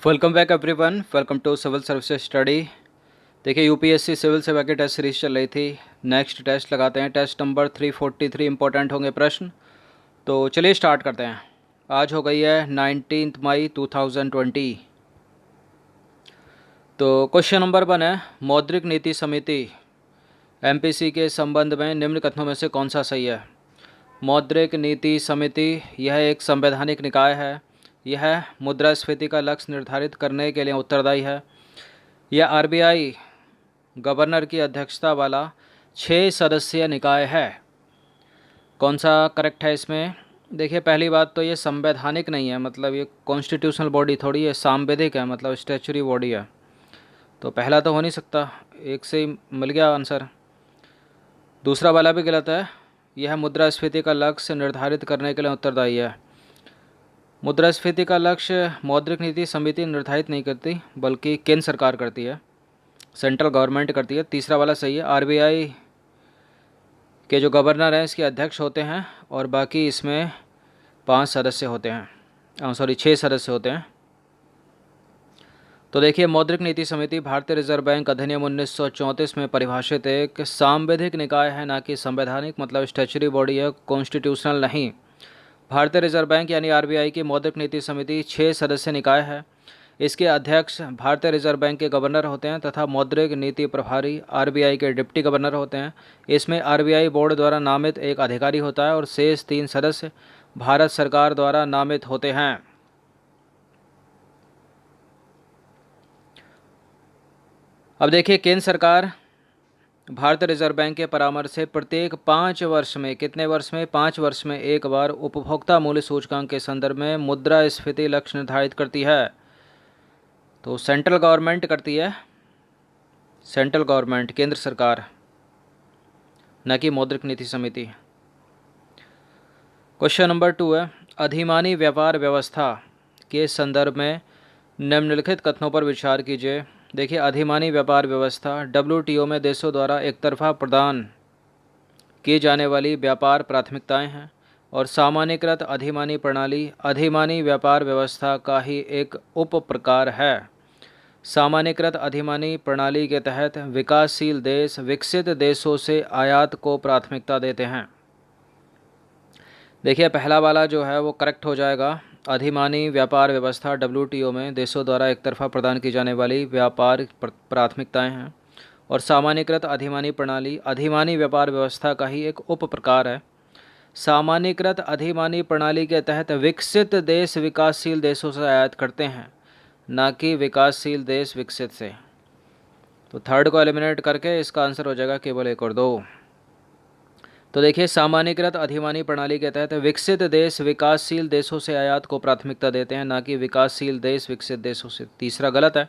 Welcome back everyone, welcome to civil services study. देखिए UPSC civil सेवा की test series चल रही थी। नेक्स्ट टेस्ट लगाते हैं, टेस्ट नंबर 343 इंपॉर्टेंट होंगे प्रश्न। तो चलिए स्टार्ट करते हैं। आज हो गई है 19 मई 2020। तो क्वेश्चन नंबर 1 है, मौद्रिक नीति समिति एमपीसी के संबंध में निम्न कथनों में से कौन सा सही है। मौद्रिक नीति समिति यह एक संवैधानिक निकाय है। यह मुद्रास्फीति का लक्ष्य निर्धारित करने के लिए उत्तरदायी है। यह आरबीआई गवर्नर की अध्यक्षता वाला 6 सदस्यीय निकाय है। कौन सा करेक्ट है इसमें? देखिए पहली बात तो ये संवैधानिक नहीं है, मतलब ये कॉन्स्टिट्यूशनल बॉडी थोड़ी है, सांविधिक है, मतलब स्टैच्यूरी बॉडी है। तो पहला तो हो नहीं सकता, एक से ही मिल गया आंसर। दूसरा वाला भी गलत है। यह मुद्रास्फीति का लक्ष्य निर्धारित करने के लिए उत्तरदायी है। मुद्रास्फीति का लक्ष्य मौद्रिक नीति समिति निर्धारित नहीं करती, बल्कि केंद्र सरकार करती है, सेंट्रल गवर्नमेंट करती है। तीसरा वाला सही है। आरबीआई के जो गवर्नर हैं इसके अध्यक्ष होते हैं और बाकी इसमें 5 सदस्य होते हैं, 6 सदस्य होते हैं। तो देखिए मौद्रिक नीति समिति भारतीय रिजर्व बैंक अधिनियम 1934 में परिभाषित एक सांविधिक निकाय है, ना कि संवैधानिक, मतलब स्टैच्यूरी बॉडी है, कॉन्स्टिट्यूशनल नहीं। भारतीय रिजर्व बैंक यानी आरबीआई की मौद्रिक नीति समिति 6 सदस्य निकाय है। इसके अध्यक्ष भारतीय रिजर्व बैंक के गवर्नर होते हैं तथा मौद्रिक नीति प्रभारी आरबीआई के डिप्टी गवर्नर होते हैं। इसमें आरबीआई बोर्ड द्वारा नामित एक अधिकारी होता है और शेष 3 सदस्य भारत सरकार द्वारा नामित होते हैं। अब देखिए केंद्र सरकार भारतीय रिजर्व बैंक के परामर्श से प्रत्येक 5 वर्ष में, कितने वर्ष में? 5 वर्ष में एक बार उपभोक्ता मूल्य सूचकांक के संदर्भ में मुद्रास्फीति लक्ष्य निर्धारित करती है। तो सेंट्रल गवर्नमेंट करती है, सेंट्रल गवर्नमेंट, केंद्र सरकार, न कि मौद्रिक नीति समिति। क्वेश्चन नंबर 2 है, अधिमानी व्यापार व्यवस्था के संदर्भ में निम्नलिखित कथनों पर विचार कीजिए। देखिए अधिमानी व्यापार व्यवस्था डब्ल्यूटीओ में देशों द्वारा एक तरफा प्रदान की जाने वाली व्यापार प्राथमिकताएं हैं और सामान्यकृत अधिमानी प्रणाली अधिमानी व्यापार व्यवस्था का ही एक उप प्रकार है। सामान्यकृत अधिमानी प्रणाली के तहत विकासशील देश विकसित देशों से आयात को प्राथमिकता देते हैं। देखिए पहला वाला जो है वो करेक्ट हो जाएगा। अधिमानी व्यापार व्यवस्था डब्ल्यूटीओ में देशों द्वारा एक तरफा प्रदान की जाने वाली व्यापार प्राथमिकताएं हैं और सामान्यकृत अधिमानी प्रणाली अधिमानी व्यापार व्यवस्था का ही एक उप प्रकार है। सामान्यकृत अधिमानी प्रणाली के तहत विकसित देश विकासशील देशों से आयात करते हैं, ना कि विकासशील देश विकसित से। तो थर्ड को एलिमिनेट करके इसका आंसर हो जाएगा केवल 1 और 2। तो देखिए सामान्यकृत अधिमानी प्रणाली के तहत विकसित देश विकासशील देशों से आयात को प्राथमिकता देते हैं, ना कि विकासशील देश विकसित देशों से। तीसरा गलत है।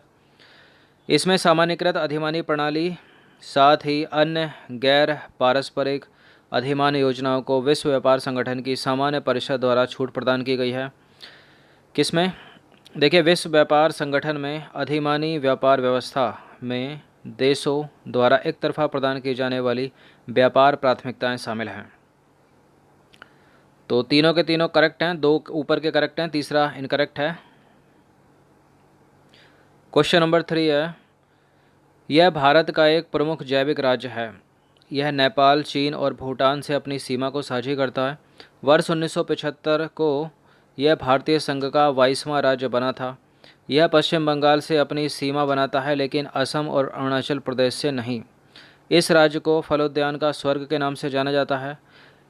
इसमें सामान्यकृत अधिमानी प्रणाली साथ ही अन्य गैर पारस्परिक अधिमानी योजनाओं को विश्व व्यापार संगठन की सामान्य परिषद द्वारा छूट प्रदान की गई है। किसमें? देखिए विश्व व्यापार संगठन में अधिमानी व्यापार व्यवस्था में देशों द्वारा एक तरफा प्रदान की जाने वाली व्यापार प्राथमिकताएं शामिल हैं। तो तीनों के तीनों करेक्ट हैं, 2 ऊपर के करेक्ट हैं, तीसरा इनकरेक्ट है। क्वेश्चन नंबर 3 है, यह भारत का एक प्रमुख जैविक राज्य है। यह नेपाल, चीन और भूटान से अपनी सीमा को साझी करता है। वर्ष 1975 को यह भारतीय संघ का 22वां राज्य बना था। यह पश्चिम बंगाल से अपनी सीमा बनाता है, लेकिन असम और अरुणाचल प्रदेश से नहीं। इस राज्य को फलोद्यान का स्वर्ग के नाम से जाना जाता है।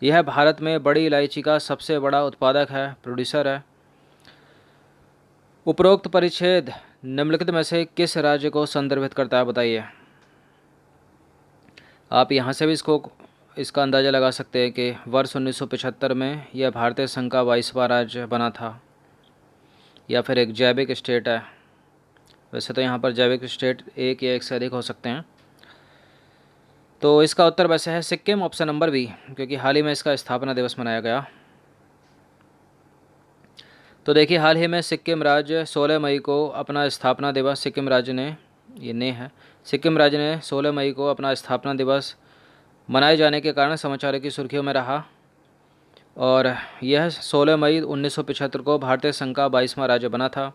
यह भारत में बड़ी इलायची का सबसे बड़ा उत्पादक है, प्रोड्यूसर है। उपरोक्त परिच्छेद निम्नलिखित में से किस राज्य को संदर्भित करता है, बताइए। आप यहाँ से भी इसका अंदाज़ा लगा सकते हैं कि वर्ष 1975 में यह भारतीय संघ का 22वां राज्य बना था, या फिर एक जैविक स्टेट है। वैसे तो यहाँ पर जैविक स्टेट एक या एक से अधिक हो सकते हैं। तो इसका उत्तर वैसे है सिक्किम, ऑप्शन नंबर बी, क्योंकि हाल ही में इसका स्थापना दिवस मनाया गया। तो देखिए हाल ही में सिक्किम राज्य 16 मई को अपना स्थापना दिवस, सिक्किम राज्य ने, ये ने है, सिक्किम राज्य ने 16 मई को अपना स्थापना दिवस मनाए जाने के कारण समाचारों की सुर्खियों में रहा और यह 16 मई 1975 को भारतीय संघ का 22वां राज्य बना था।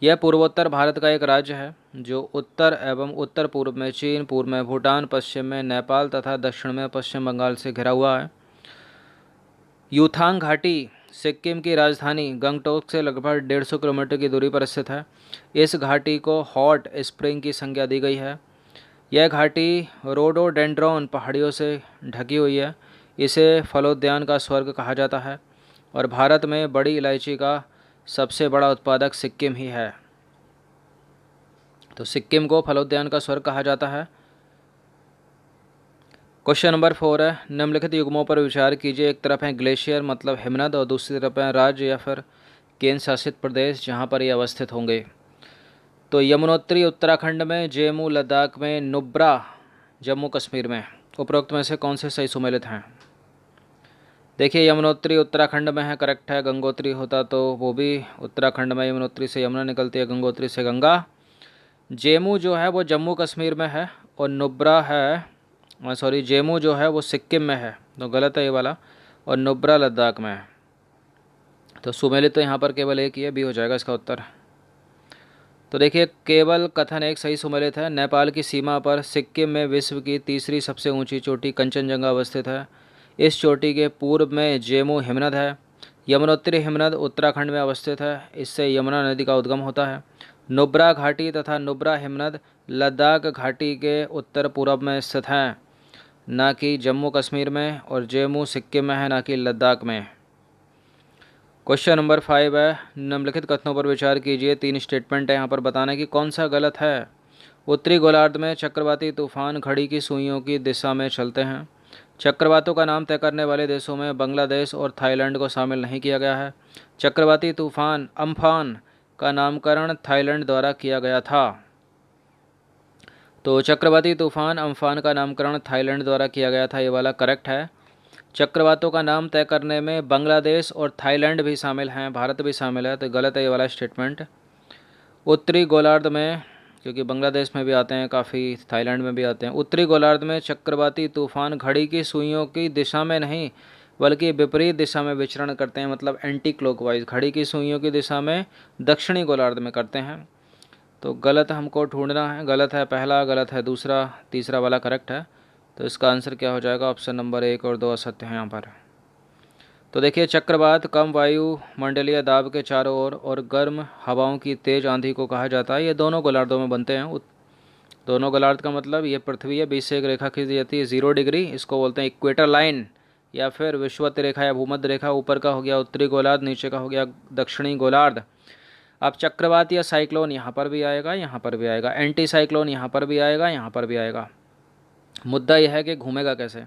यह पूर्वोत्तर भारत का एक राज्य है जो उत्तर एवं उत्तर पूर्व में चीन, पूर्व में भूटान, पश्चिम में नेपाल तथा दक्षिण में पश्चिम बंगाल से घिरा हुआ है। यूथांग घाटी सिक्किम की राजधानी गंगटोक से लगभग 150 किलोमीटर की दूरी पर स्थित है। इस घाटी को हॉट स्प्रिंग की संज्ञा दी गई है। यह घाटी रोडोडेंड्रॉन पहाड़ियों से ढकी हुई है। इसे फलोद्यान का स्वर्ग कहा जाता है और भारत में बड़ी इलायची का सबसे बड़ा उत्पादक सिक्किम ही है। तो सिक्किम को फलोद्यान का स्वर्ग कहा जाता है। क्वेश्चन नंबर 4 है, निम्नलिखित युग्मों पर विचार कीजिए। एक तरफ है ग्लेशियर मतलब हिमनद और दूसरी तरफ है राज्य या फिर केंद्र शासित प्रदेश जहाँ पर ये अवस्थित होंगे। तो यमुनोत्री उत्तराखंड में, जेमू लद्दाख में, नुब्रा जम्मू कश्मीर में। उपरोक्त में से कौन से सही सुमेलित हैं? देखिए यमुनोत्री उत्तराखंड में है, करेक्ट है। गंगोत्री होता तो वो भी उत्तराखंड में, यमुनोत्री से यमुना निकलती है, गंगोत्री से गंगा। जेमू जो है वो जम्मू कश्मीर में है और नुब्रा है, सॉरी जेमू जो है वो सिक्किम में है, तो गलत है ये वाला, और नुब्रा लद्दाख में है। तो सुमेलित तो यहाँ पर केवल एक ही है, बी हो जाएगा इसका उत्तर। तो देखिए केवल कथन एक सही सुमेलित है। नेपाल की सीमा पर सिक्किम में विश्व की तीसरी सबसे ऊंची चोटी कंचनजंगा अवस्थित है। इस चोटी के पूर्व में जेमू हिमनद है। यमुनोत्री हिमनद उत्तराखंड में अवस्थित है, इससे यमुना नदी का उद्गम होता है। नुब्रा घाटी तथा नुब्रा हिमनद लद्दाख घाटी के उत्तर पूर्व में स्थित हैं, ना कि जम्मू कश्मीर में, और जेमू सिक्किम में है, ना कि लद्दाख में। क्वेश्चन नंबर 5 है, निम्नलिखित कथनों पर विचार कीजिए। 3 स्टेटमेंट है, यहाँ पर बताना कि कौन सा गलत है। उत्तरी गोलार्ध में चक्रवाती तूफान घड़ी की सुइयों की दिशा में चलते हैं। चक्रवातों का नाम तय करने वाले देशों में बांग्लादेश और थाईलैंड को शामिल नहीं किया गया है। चक्रवाती तूफान अम्फान का नामकरण थाईलैंड द्वारा किया गया था। तो चक्रवाती तूफान अम्फान का नामकरण थाईलैंड द्वारा किया गया था, ये वाला करेक्ट है। चक्रवातों का नाम तय करने में बांग्लादेश और थाईलैंड भी शामिल हैं, भारत भी शामिल है, तो गलत है ये वाला स्टेटमेंट। उत्तरी गोलार्ध में, क्योंकि बांग्लादेश में भी आते हैं काफ़ी, थाईलैंड में भी आते हैं। उत्तरी गोलार्ध में चक्रवाती तूफान घड़ी की सुइयों की दिशा में नहीं बल्कि विपरीत दिशा में विचरण करते हैं, मतलब एंटी क्लॉकवाइज। घड़ी की सुइयों की दिशा में दक्षिणी गोलार्ध में करते हैं। तो गलत हमको ढूंढना है, गलत है पहला, गलत है दूसरा, तीसरा वाला करेक्ट है। तो इसका आंसर क्या हो जाएगा? ऑप्शन नंबर 1 और 2 असत्य हैं यहाँ पर। तो देखिए चक्रवात कम वायु मंडलीय दाब के चारों ओर और गर्म हवाओं की तेज आंधी को कहा जाता है। ये दोनों गोलार्धों में बनते हैं। दोनों गोलार्ध का मतलब ये पृथ्वी है, बीच से एक रेखा खींची जाती है 0 डिग्री, इसको बोलते हैं इक्वेटर लाइन या फिर विषुवत रेखा या भूमध्य रेखा। ऊपर का हो गया उत्तरी गोलार्ध, नीचे का हो गया दक्षिणी गोलार्ध। अब चक्रवात या साइक्लोन यहाँ पर भी आएगा, यहाँ पर भी आएगा, एंटी साइक्लोन यहाँ पर भी आएगा, यहाँ पर भी आएगा। मुद्दा यह है कि घूमेगा कैसे।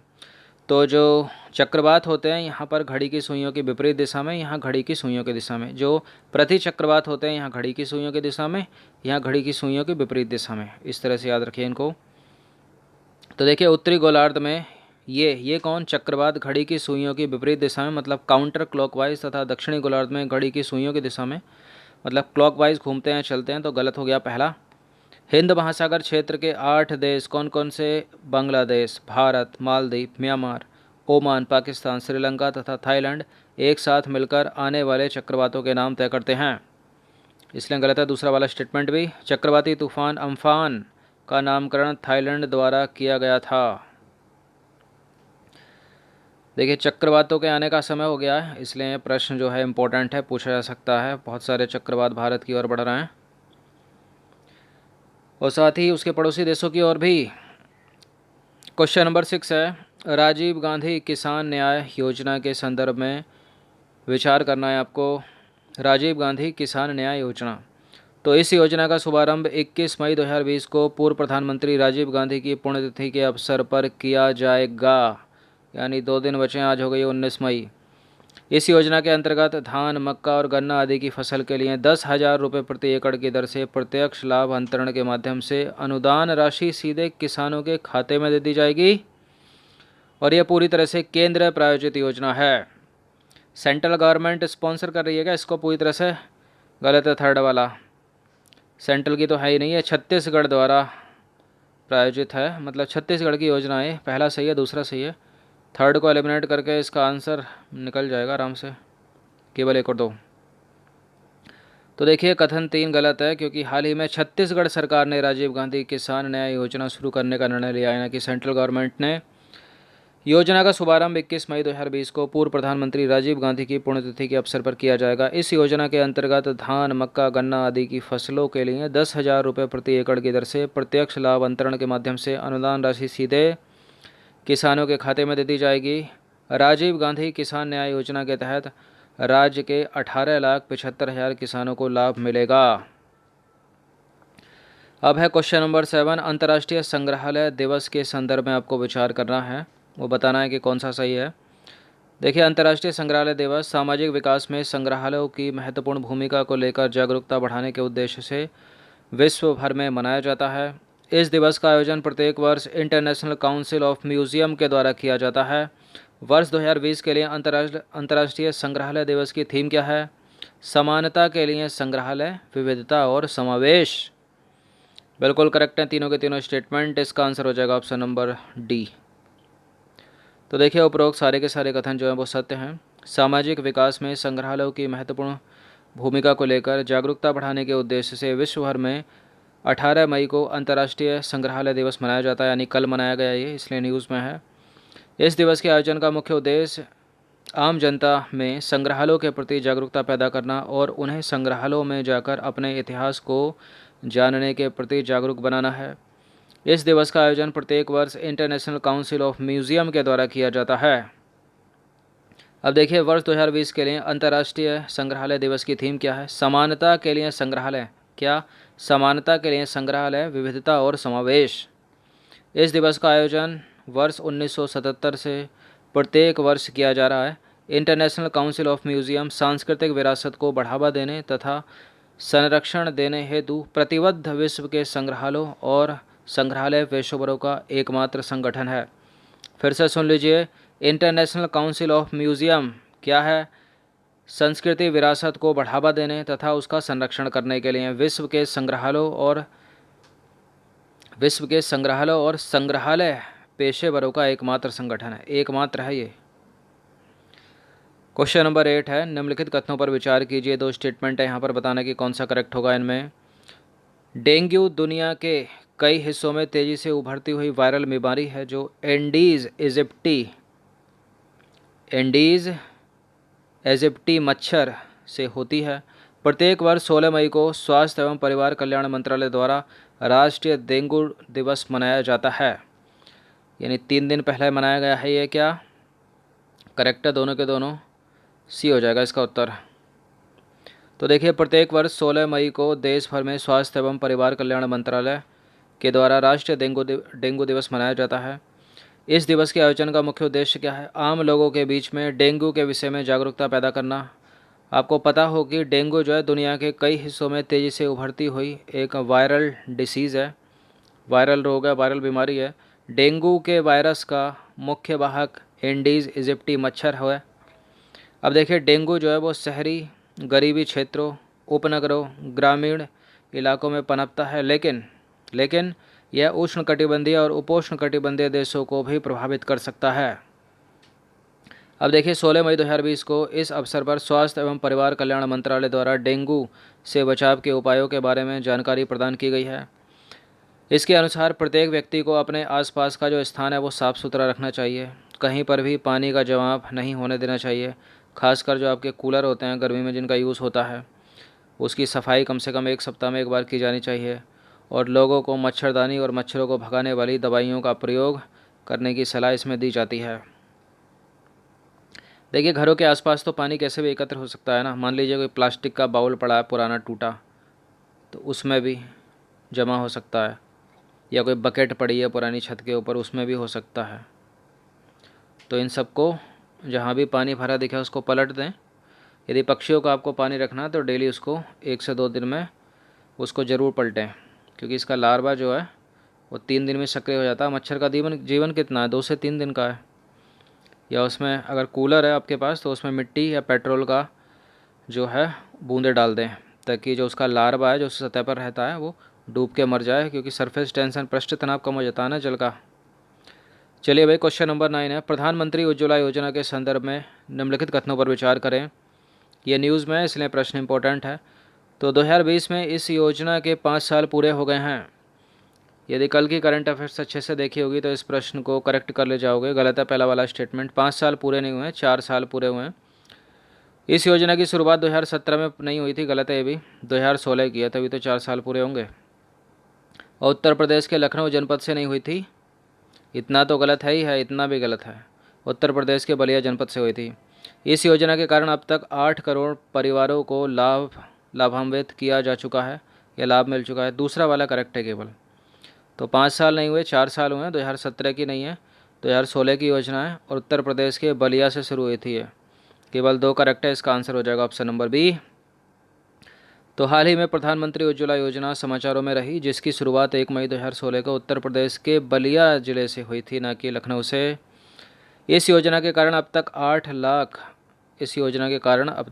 तो जो चक्रवात होते हैं यहाँ पर घड़ी की सुइयों की विपरीत दिशा में, यहाँ घड़ी की सुइयों की दिशा में। जो प्रति चक्रवात होते हैं यहाँ घड़ी की सुइयों की दिशा में, यहाँ घड़ी की सुइयों की विपरीत दिशा में। इस तरह से याद रखिए इनको। तो देखिए उत्तरी गोलार्ध में ये कौन? चक्रवात घड़ी की सुइयों की विपरीत दिशा में, मतलब काउंटर क्लॉकवाइज, तथा दक्षिणी गोलार्ध में घड़ी की सुइयों की दिशा में, मतलब क्लॉकवाइज घूमते हैं, चलते हैं। तो गलत हो गया पहला। हिंद महासागर क्षेत्र के 8 देश कौन कौन से? बांग्लादेश, भारत, मालदीव, म्यांमार, ओमान, पाकिस्तान, श्रीलंका तथा थाईलैंड एक साथ मिलकर आने वाले चक्रवातों के नाम तय करते हैं, इसलिए गलत है दूसरा वाला स्टेटमेंट भी। चक्रवाती तूफान अम्फान का नामकरण थाईलैंड द्वारा किया गया था। देखिए चक्रवातों के आने का समय हो गया है, इसलिए प्रश्न जो है इम्पोर्टेंट है, पूछा जा सकता है। बहुत सारे चक्रवात भारत की ओर बढ़ रहे हैं और साथ ही उसके पड़ोसी देशों की ओर भी। क्वेश्चन नंबर 6 है, राजीव गांधी किसान न्याय योजना के संदर्भ में विचार करना है आपको। राजीव गांधी किसान न्याय योजना, तो इस योजना का शुभारंभ 21 मई 2020 को पूर्व प्रधानमंत्री राजीव गांधी की पुण्यतिथि के अवसर पर किया जाएगा, यानी 2 दिन बचे, आज हो गई 19 मई। इस योजना के अंतर्गत धान, मक्का और गन्ना आदि की फसल के लिए 10,000 रुपये प्रति एकड़ की दर से प्रत्यक्ष लाभ अंतरण के माध्यम से अनुदान राशि सीधे किसानों के खाते में दे दी जाएगी और यह पूरी तरह से केंद्र प्रायोजित योजना है। सेंट्रल गवर्नमेंट स्पॉन्सर कर रही है क्या इसको? पूरी तरह से गलत है थर्ड वाला, सेंट्रल की तो है ही नहीं है, छत्तीसगढ़ द्वारा प्रायोजित है, मतलब छत्तीसगढ़ की योजना है। पहला सही है, दूसरा सही है। थर्ड को एलिमिनेट करके इसका आंसर निकल जाएगा आराम से, केवल 1 और 2। तो देखिए कथन 3 गलत है, क्योंकि हाल ही में छत्तीसगढ़ सरकार ने राजीव गांधी किसान न्याय योजना शुरू करने का निर्णय लिया है, यानी कि सेंट्रल गवर्नमेंट ने योजना का शुभारंभ 21 मई 2020 को पूर्व प्रधानमंत्री राजीव गांधी की पुण्यतिथि के अवसर पर किया जाएगा। इस योजना के अंतर्गत धान, मक्का, गन्ना आदि की फसलों के लिए 10,000 रुपये प्रति एकड़ की दर से प्रत्यक्ष लाभ अंतरण के माध्यम से अनुदान राशि सीधे किसानों के खाते में दे दी जाएगी। राजीव गांधी किसान न्याय योजना के तहत राज्य के 18,75,000 किसानों को लाभ मिलेगा। अब है क्वेश्चन नंबर 7। अंतर्राष्ट्रीय संग्रहालय दिवस के संदर्भ में आपको विचार करना है, वो बताना है कि कौन सा सही है। देखिए, अंतर्राष्ट्रीय संग्रहालय दिवस सामाजिक विकास में संग्रहालयों की महत्वपूर्ण भूमिका को लेकर जागरूकता बढ़ाने के उद्देश्य से विश्व भर में मनाया जाता है। इस दिवस का आयोजन प्रत्येक वर्ष इंटरनेशनल काउंसिल ऑफ म्यूजियम के द्वारा किया जाता है। वर्ष 2020 के लिए अंतर्राष्ट्रीय संग्रहालय दिवस की थीम क्या है? समानता के लिए संग्रहालय, विविधता और समावेश। बिल्कुल करेक्ट हैं तीनों के तीनों स्टेटमेंट। इसका आंसर हो जाएगा ऑप्शन नंबर डी। तो देखिए, उपरोक्त सारे के सारे कथन जो हैं वो सत्य हैं। सामाजिक विकास में संग्रहालयों की महत्वपूर्ण भूमिका को लेकर जागरूकता बढ़ाने के उद्देश्य से विश्व भर में 18 मई को अंतर्राष्ट्रीय संग्रहालय दिवस मनाया जाता है, यानी कल मनाया गया ये, इसलिए न्यूज़ में है। इस दिवस के आयोजन का मुख्य उद्देश्य आम जनता में संग्रहालयों के प्रति जागरूकता पैदा करना और उन्हें संग्रहालयों में जाकर अपने इतिहास को जानने के प्रति जागरूक बनाना है। इस दिवस का आयोजन प्रत्येक वर्ष इंटरनेशनल काउंसिल ऑफ म्यूजियम के द्वारा किया जाता है। अब देखिए, वर्ष 2020 के लिए अंतर्राष्ट्रीय संग्रहालय दिवस की थीम क्या है? समानता के लिए संग्रहालय। क्या? समानता के लिए संग्रहालय, विविधता और समावेश। इस दिवस का आयोजन वर्ष 1977 से प्रत्येक वर्ष किया जा रहा है। इंटरनेशनल काउंसिल ऑफ म्यूजियम सांस्कृतिक विरासत को बढ़ावा देने तथा संरक्षण देने हेतु प्रतिबद्ध विश्व के संग्रहालयों और संग्रहालय पेशेवरों का एकमात्र संगठन है। फिर से सुन लीजिए, इंटरनेशनल काउंसिल ऑफ म्यूजियम क्या है? संस्कृति विरासत को बढ़ावा देने तथा उसका संरक्षण करने के लिए विश्व के संग्रहालयों और संग्रहालय पेशेवरों का एकमात्र संगठन है। एकमात्र है ये। क्वेश्चन नंबर 8 है, निम्नलिखित कथनों पर विचार कीजिए। 2 स्टेटमेंट है यहाँ पर, बताना कि कौन सा करेक्ट होगा इनमें। डेंगू दुनिया के कई हिस्सों में तेज़ी से उभरती हुई वायरल बीमारी है जो एंडीज एजिप्टी मच्छर से होती है। प्रत्येक वर्ष 16 मई को स्वास्थ्य एवं परिवार कल्याण मंत्रालय द्वारा राष्ट्रीय डेंगू दिवस मनाया जाता है, यानी 3 दिन पहले मनाया गया है। ये क्या करेक्ट है? दोनों के दोनों सी हो जाएगा इसका उत्तर। तो देखिए, प्रत्येक वर्ष 16 मई को देश भर में स्वास्थ्य एवं परिवार कल्याण मंत्रालय के द्वारा राष्ट्रीय डेंगू दिवस मनाया जाता है। इस दिवस के आयोजन का मुख्य उद्देश्य क्या है? आम लोगों के बीच में डेंगू के विषय में जागरूकता पैदा करना। आपको पता हो कि डेंगू जो है दुनिया के कई हिस्सों में तेज़ी से उभरती हुई एक वायरल डिसीज़ है, वायरल रोग है, वायरल बीमारी है। डेंगू के वायरस का मुख्य वाहक एंडीज इजिप्टी मच्छर है। अब देखिए, डेंगू जो है वो शहरी, गरीबी क्षेत्रों, उपनगरों, ग्रामीण इलाकों में पनपता है, लेकिन यह उष्णकटिबंधीय और उपोष्णकटिबंधीय देशों को भी प्रभावित कर सकता है। अब देखिए, 16 मई 2020 को इस अवसर पर स्वास्थ्य एवं परिवार कल्याण मंत्रालय द्वारा डेंगू से बचाव के उपायों के बारे में जानकारी प्रदान की गई है। इसके अनुसार प्रत्येक व्यक्ति को अपने आसपास का जो स्थान है वो साफ़ सुथरा रखना चाहिए। कहीं पर भी पानी का जमाव नहीं होने देना चाहिए। खासकर जो आपके कूलर होते हैं गर्मी में जिनका यूज़ होता है, उसकी सफाई कम से कम 1 सप्ताह में 1 बार की जानी चाहिए। और लोगों को मच्छरदानी और मच्छरों को भगाने वाली दवाइयों का प्रयोग करने की सलाह इसमें दी जाती है। देखिए, घरों के आसपास तो पानी कैसे भी एकत्र हो सकता है ना। मान लीजिए कोई प्लास्टिक का बाउल पड़ा है पुराना टूटा, तो उसमें भी जमा हो सकता है, या कोई बकेट पड़ी है पुरानी छत के ऊपर, उसमें भी हो सकता है। तो इन सबको जहाँ भी पानी भरा दिखे उसको पलट दें। यदि पक्षियों को आपको पानी रखना है तो डेली उसको 1 से 2 दिन में उसको ज़रूर पलटें, क्योंकि इसका लार्वा जो है वो 3 दिन में सक्रिय हो जाता है। मच्छर का जीवन कितना है? 2 से 3 दिन का है। या उसमें अगर कूलर है आपके पास तो उसमें मिट्टी या पेट्रोल का जो है बूंदे डाल दें, ताकि जो उसका लार्वा है जो सतह पर रहता है वो डूब के मर जाए, क्योंकि सरफेस टेंशन, पृष्ठ तनाव कम हो जाता है ना जल का। चलिए भाई, क्वेश्चन नंबर 9 है, प्रधानमंत्री उज्ज्वला योजना के संदर्भ में निम्नलिखित कथनों पर विचार करें। ये न्यूज़ में है इसलिए प्रश्न इंपॉर्टेंट है। तो 2020 में इस योजना के 5 साल पूरे हो गए हैं। यदि कल की करंट अफेयर्स अच्छे से देखी होगी तो इस प्रश्न को करेक्ट कर ले जाओगे। गलत है पहला वाला स्टेटमेंट, 5 साल पूरे नहीं हुए, 4 साल पूरे हुए हैं। इस योजना की शुरुआत 2017 में नहीं हुई थी, गलत है ये भी, 2016 किया, तभी तो 4 साल पूरे होंगे। और उत्तर प्रदेश के लखनऊ जनपद से नहीं हुई थी, इतना तो गलत है ही है, इतना भी गलत है। उत्तर प्रदेश के बलिया जनपद से हुई थी। इस योजना के कारण अब तक 8 करोड़ परिवारों को लाभान्वित किया जा चुका है या लाभ मिल चुका है। दूसरा वाला करेक्ट है केवल। तो 5 साल नहीं हुए, 4 साल हुए हैं। 2017 की नहीं है, 2016 की योजना है और उत्तर प्रदेश के बलिया से शुरू हुई थी ये। केवल 2 करेक्ट है, इसका आंसर हो जाएगा ऑप्शन नंबर बी। तो हाल ही में प्रधानमंत्री उज्ज्वला योजना समाचारों में रही, जिसकी शुरुआत 1 मई 2016 को उत्तर प्रदेश के बलिया जिले से हुई थी, न कि लखनऊ से। इस योजना के कारण अब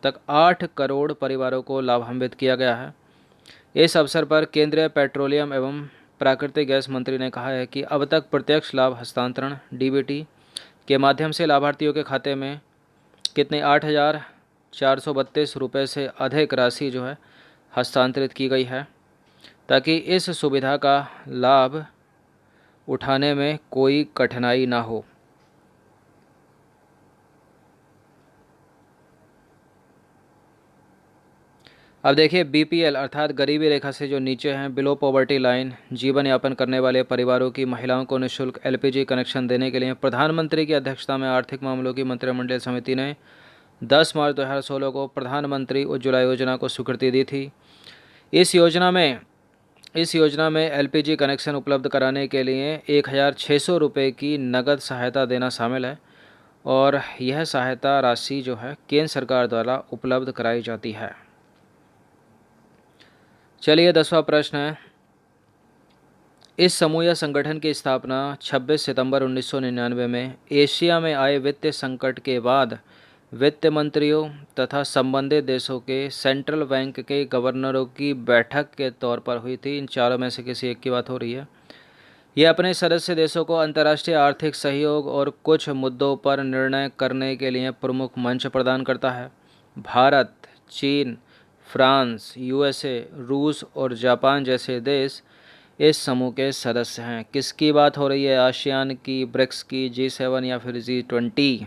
तक 8 करोड़ परिवारों को लाभान्वित किया गया है। इस अवसर पर केंद्रीय पेट्रोलियम एवं प्राकृतिक गैस मंत्री ने कहा है कि अब तक प्रत्यक्ष लाभ हस्तांतरण डीबीटी के माध्यम से लाभार्थियों के खाते में कितने 8,432 रुपये से अधिक राशि जो है हस्तांतरित की गई है, ताकि इस सुविधा का लाभ उठाने में कोई कठिनाई ना हो। अब देखिए, बीपीएल अर्थात गरीबी रेखा से जो नीचे हैं, बिलो पॉवर्टी लाइन, जीवन यापन करने वाले परिवारों की महिलाओं को निःशुल्क एलपीजी कनेक्शन देने के लिए प्रधानमंत्री की अध्यक्षता में आर्थिक मामलों की मंत्रिमंडल समिति ने 10 मार्च 2016 को प्रधानमंत्री उज्ज्वला योजना को स्वीकृति दी थी। इस योजना में एलपीजी कनेक्शन उपलब्ध कराने के लिए 1,600 रुपये की नकद सहायता देना शामिल है और यह सहायता राशि जो है केंद्र सरकार द्वारा उपलब्ध कराई जाती है। चलिए 10वां प्रश्न है, इस समूह या संगठन की स्थापना 26 सितंबर 1999 में एशिया में आए वित्तीय संकट के बाद वित्त मंत्रियों तथा संबंधित देशों के सेंट्रल बैंक के गवर्नरों की बैठक के तौर पर हुई थी। इन चारों में से किसी एक की बात हो रही है। यह अपने सदस्य देशों को अंतर्राष्ट्रीय आर्थिक सहयोग और कुछ मुद्दों पर निर्णय करने के लिए प्रमुख मंच प्रदान करता है। भारत, चीन, फ्रांस, यूएसए, रूस और जापान जैसे देश इस समूह के सदस्य हैं। किसकी बात हो रही है? आसियान की, ब्रिक्स की, G7 या फिर G20?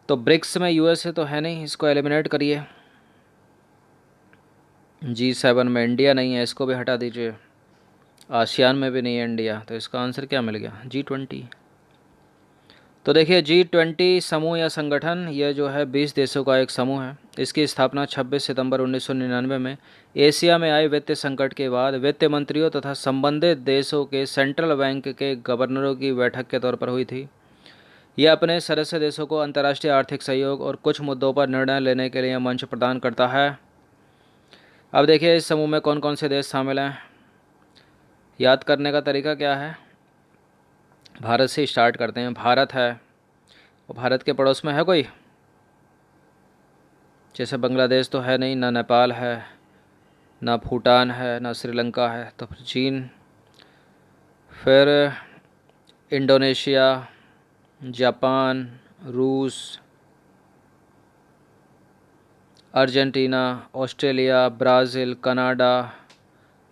तो ब्रिक्स में यूएसए तो है नहीं, इसको एलिमिनेट करिए। G7 में इंडिया नहीं है, इसको भी हटा दीजिए। आसियान में भी नहीं है इंडिया, तो इसका आंसर क्या मिल गया? G20। तो देखिए, G20 समूह या संगठन, यह जो है 20 देशों का एक समूह है। इसकी स्थापना 26 सितंबर 1999 में एशिया में आए वित्तीय संकट के बाद वित्त मंत्रियों तथा संबंधित देशों के सेंट्रल बैंक के गवर्नरों की बैठक के तौर पर हुई थी। यह अपने सदस्य देशों को अंतर्राष्ट्रीय आर्थिक सहयोग और कुछ मुद्दों पर निर्णय लेने के लिए मंच प्रदान करता है। अब देखिए, इस समूह में कौन कौन से देश शामिल हैं। याद करने का तरीका क्या है? भारत से स्टार्ट करते हैं। भारत है, और भारत के पड़ोस में है कोई? जैसे बांग्लादेश तो है नहीं, ना नेपाल है, ना भूटान है, ना श्रीलंका है, तो फिर चीन, फिर इंडोनेशिया, जापान, रूस, Argentina, Australia, Brazil, Canada,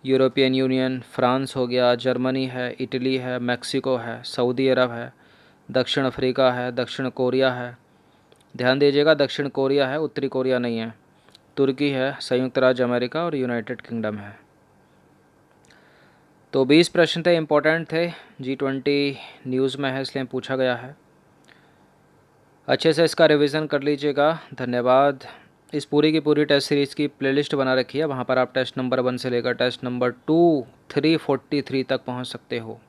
European union, France हो गया, जर्मनी है, इटली है, मैक्सिको है, सऊदी अरब है, दक्षिण अफ्रीका है, दक्षिण कोरिया है। ध्यान दीजिएगा, दक्षिण कोरिया है, उत्तरी कोरिया नहीं है। तुर्की है, संयुक्त राज्य अमेरिका और यूनाइटेड किंगडम है। तो 20 प्रश्न थे, इम्पोर्टेंट थे, G20 न्यूज़ में है इसलिए पूछा गया है। अच्छे से इसका रिवीजन कर लीजिएगा। धन्यवाद। इस पूरी की पूरी टेस्ट सीरीज़ की प्लेलिस्ट बना रखी है, वहाँ पर आप टेस्ट नंबर 1 से लेकर टेस्ट नंबर 2, 3, 43 तक पहुँच सकते हो।